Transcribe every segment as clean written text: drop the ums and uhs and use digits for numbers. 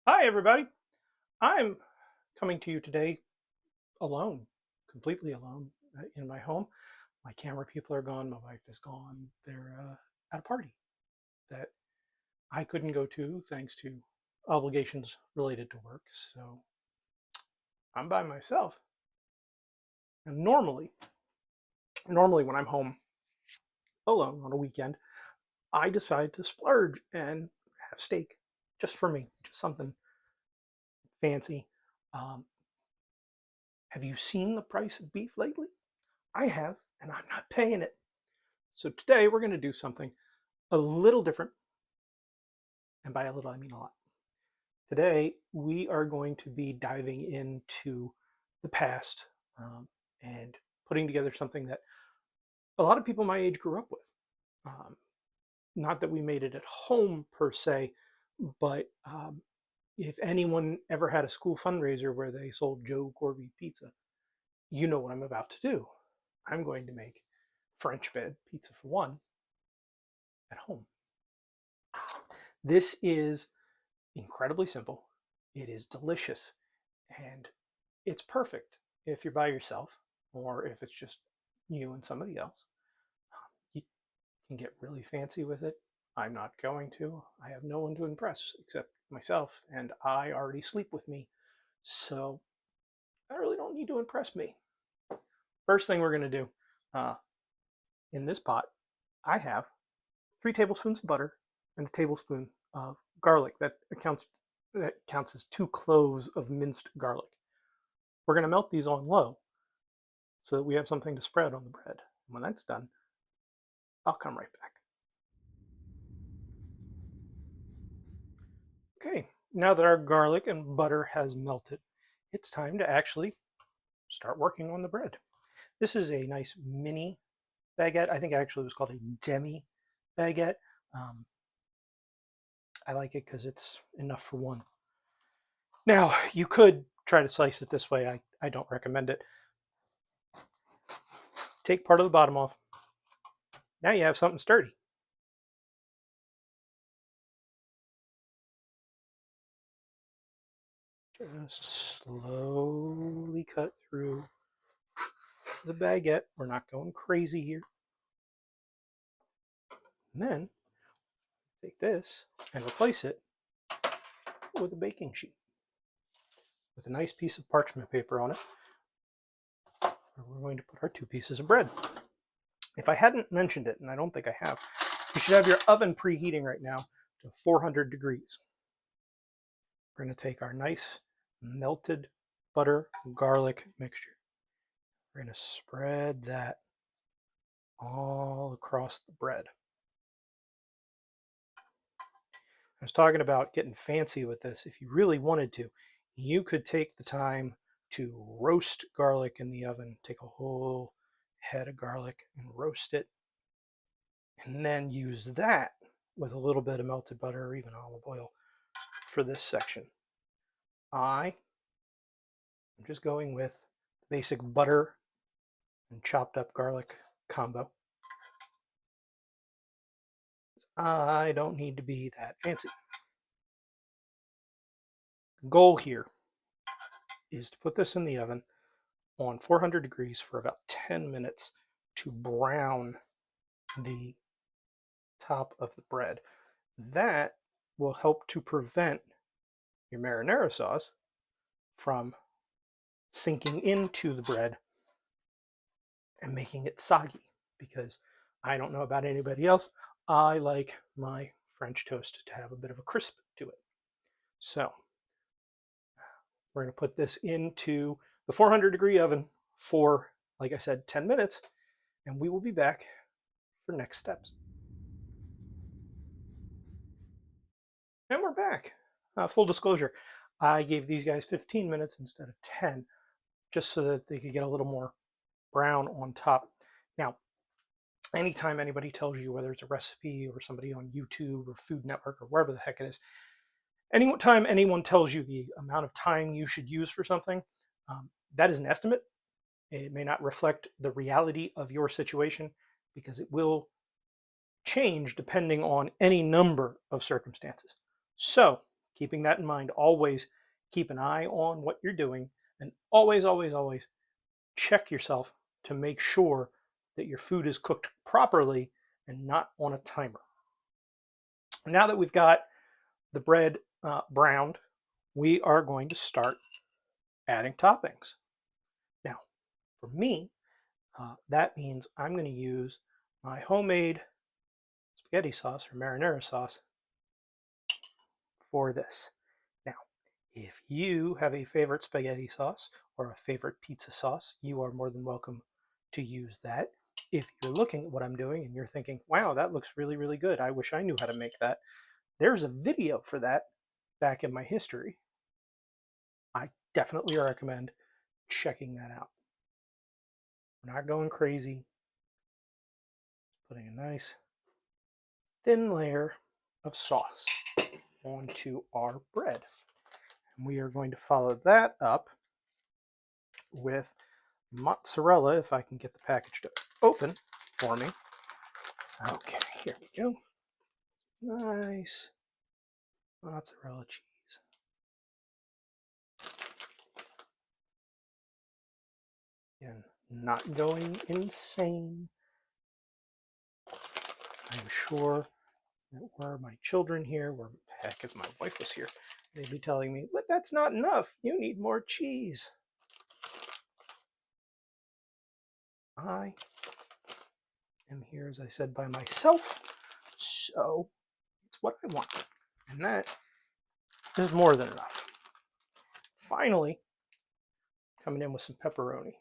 Hi, everybody. I'm coming to you today alone, completely alone in my home. My camera people are gone. My wife is gone. They're at a party that I couldn't go to thanks to obligations related to work. So I'm by myself. And normally when I'm home alone on a weekend, I decide to splurge and have steak just for me, just something fancy. Um, have you seen the price of beef lately? I have, and I'm not paying it. So today we're going to do something a little different, and by a little I mean a lot. Today we are going to be diving into the past and putting together something that a lot of people my age grew up with. Um, Not that we made it at home per se, but if anyone ever had a school fundraiser where they sold Joe Corby pizza, you know what I'm about to do. I'm going to make French bed pizza for one at home. This is incredibly simple. It is delicious and it's perfect if you're by yourself or if it's just you and somebody else. You can get really fancy with it. I'm not going to. I have no one to impress except myself, and I already sleep with me. So I really don't need to impress me. First thing we're going to do uh, in this pot, I have 3 tablespoons of butter and a tablespoon of garlic. That counts as 2 cloves of minced garlic. We're going to melt these on low so that we have something to spread on the bread. And when that's done, I'll come right back. Okay, now that our garlic and butter has melted, it's time to actually start working on the bread. This is a nice mini baguette. I think actually it was called a demi baguette. Um, I like it because it's enough for one. Now, you could try to slice it this way. I don't recommend it. Take part of the bottom off. Now you have something sturdy. Just slowly cut through the baguette. We're not going crazy here. And then take this and replace it with a baking sheet with a nice piece of parchment paper on it. We're going to put our 2 pieces of bread. If I hadn't mentioned it, and I don't think I have, you should have your oven preheating right now to 400 degrees. We're going to take our nice melted butter garlic mixture. We're going to spread that all across the bread. I was talking about getting fancy with this. If you really wanted to, you could take the time to roast garlic in the oven, take a whole head of garlic and roast it, and then use that with a little bit of melted butter or even olive oil for this section. I'm just going with basic butter and chopped up garlic combo. I don't need to be that fancy. The goal here is to put this in the oven on 400 degrees for about 10 minutes to brown the top of the bread. That will help to prevent your marinara sauce from sinking into the bread and making it soggy, because I don't know about anybody else, I like my French toast to have a bit of a crisp to it. So we're going to put this into the 400-degree oven for, like I said, 10 minutes, and we will be back for next steps. And we're back. Full disclosure, I gave these guys 15 minutes instead of 10, just so that they could get a little more brown on top. Now, anytime anybody tells you, whether it's a recipe or somebody on YouTube or Food Network or wherever the heck it is, anytime anyone tells you the amount of time you should use for something, that is an estimate. It may not reflect the reality of your situation because it will change depending on any number of circumstances. So keeping that in mind, always keep an eye on what you're doing, and always, always, always check yourself to make sure that your food is cooked properly and not on a timer. Now that we've got the bread browned, we are going to start adding toppings. Now, for me, that means I'm going to use my homemade spaghetti sauce or marinara sauce for this. Now, if you have a favorite spaghetti sauce or a favorite pizza sauce, you are more than welcome to use that. If you're looking at what I'm doing and you're thinking, wow, that looks really, really good, I wish I knew how to make that, there's a video for that back in my history. I definitely recommend checking that out. We're not going crazy. Putting a nice thin layer of sauce onto our bread. And we are going to follow that up with mozzarella, if I can get the package to open for me. Okay, here we go. Nice mozzarella cheese. Again, not going insane. I'm sure that were my children here, or heck, if my wife was here, they'd be telling me, but that's not enough. You need more cheese. I am here, as I said, by myself, so it's what I want. And that is more than enough. Finally, coming in with some pepperoni.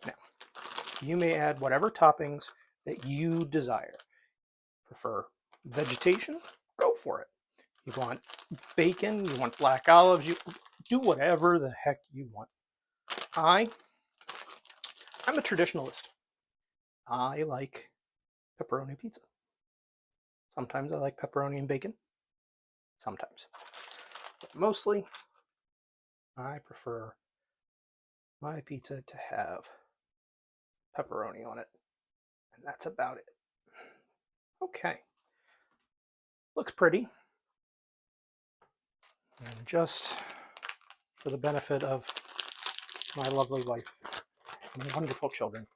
Now, you may add whatever toppings that you desire. Prefer vegetation? Go for it. You want bacon, you want black olives, you do whatever the heck you want. I'm a traditionalist. I like pepperoni pizza. Sometimes I like pepperoni and bacon. Sometimes. But mostly, I prefer my pizza to have pepperoni on it. And that's about it. Okay. Looks pretty. And just for the benefit of my lovely wife and my wonderful children,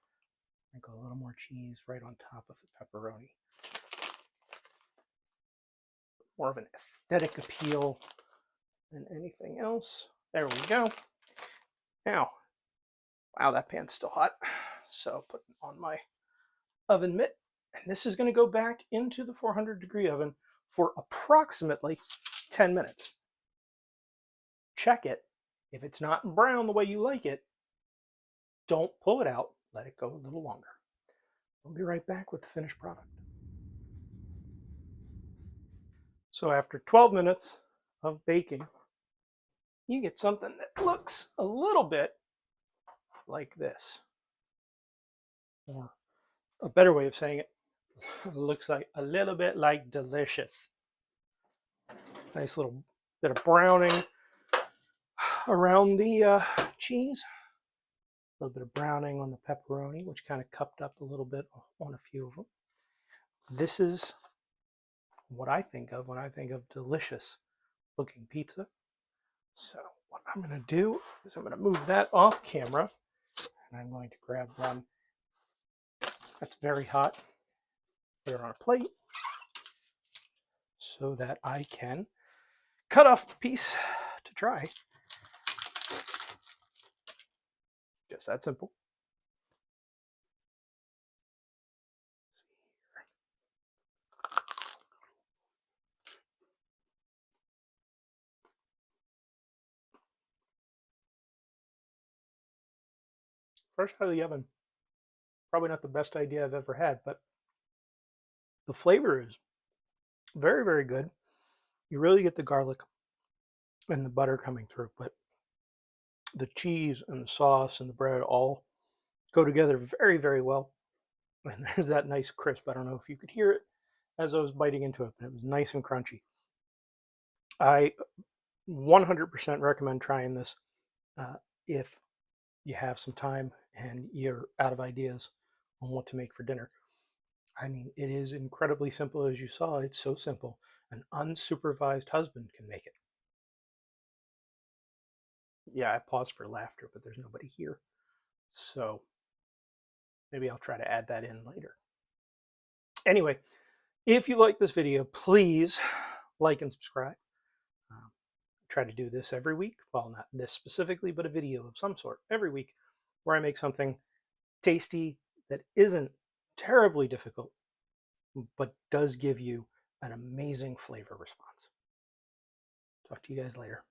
sprinkle a little more cheese right on top of the pepperoni. More of an aesthetic appeal than anything else. There we go. Now, wow, that pan's still hot. So put it on my oven mitt. And this is going to go back into the 400-degree oven for approximately 10 minutes. Check it. If it's not brown the way you like it, don't pull it out. Let it go a little longer. We'll be right back with the finished product. So after 12 minutes of baking, you get something that looks a little bit like this. Or a better way of saying it, looks like a little bit like delicious. Nice little bit of browning around the cheese. A little bit of browning on the pepperoni, which kind of cupped up a little bit on a few of them. This is what I think of when I think of delicious looking pizza. So what I'm going to do is I'm going to move that off camera, and I'm going to grab one that's very hot, put it on a plate so that I can cut off a piece to try. Just that simple. Fresh out of the oven. Probably not the best idea I've ever had, but the flavor is very, very good. You really get the garlic and the butter coming through, but the cheese and the sauce and the bread all go together very, very well. And there's that nice crisp. I don't know if you could hear it as I was biting into it, but it was nice and crunchy. I 100% recommend trying this if you have some time and you're out of ideas on what to make for dinner. I mean, it is incredibly simple, as you saw. It's so simple. An unsupervised husband can make it. Yeah, I paused for laughter, but there's nobody here. So maybe I'll try to add that in later. Anyway, if you like this video, please like and subscribe. Um, I try to do this every week. Well, not this specifically, but a video of some sort every week where I make something tasty that isn't terribly difficult, but does give you an amazing flavor response. Talk to you guys later.